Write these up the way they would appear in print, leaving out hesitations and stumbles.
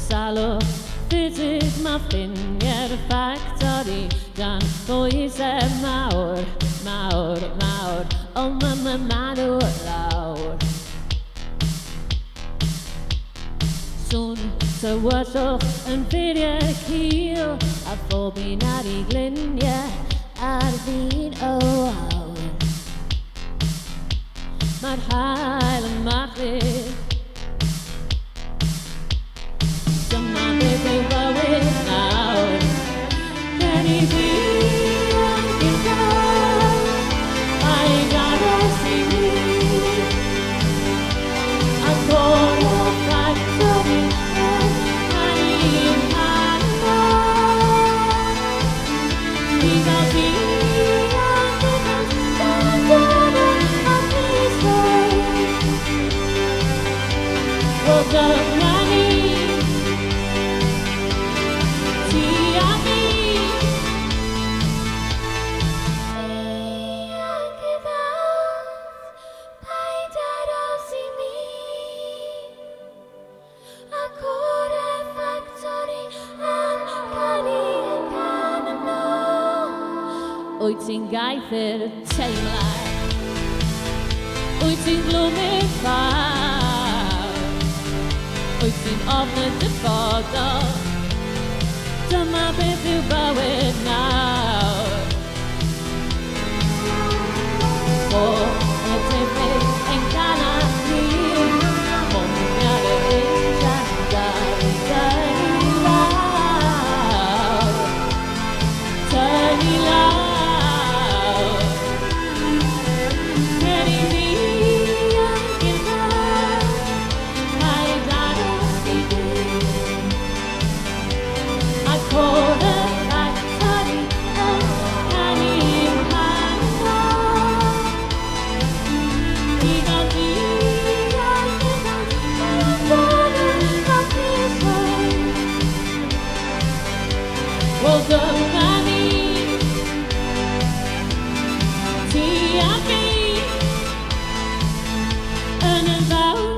salwch fydd muffin i'r ffactori gan bwysau mawr, mawr, mawr, o marw lawr. Sŵn tywyllwch yn ffeiriau cil a phob un ar ei gliniau ar fin o awr. Mae'r haul yn machlud, dyma beth yw bywyd nawr. Gen i fi yn gyda'r a'i garos i mi, a gol o ffactori yn i'n hanno. I gael fi yn gyda'r well, dyma ni, ti a fi. Ti ac i fawr, paid aros i mi, ac o'r ffactori yn canu yn canno. Wyt ti'n gaethu'r teimlad, wyt ti'n glwmu'r fawr, wyt ti'n ofnod dyfodol, dyma beth yw bywyd nawr. O y defnydd ein ganach ni, mwmiad y injan gael ei dynnu lawr, dynnu lawr. Gen i fi yn gyda'r paid aros i fi, ac o'r ffactori yn canu i'w hanno. I gael fi yn gyda'r hapus hwn. Wel, dyma ni, ti a fi, yn y ddaws.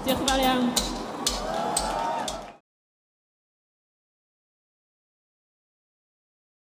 Diolch yn fawr iawn.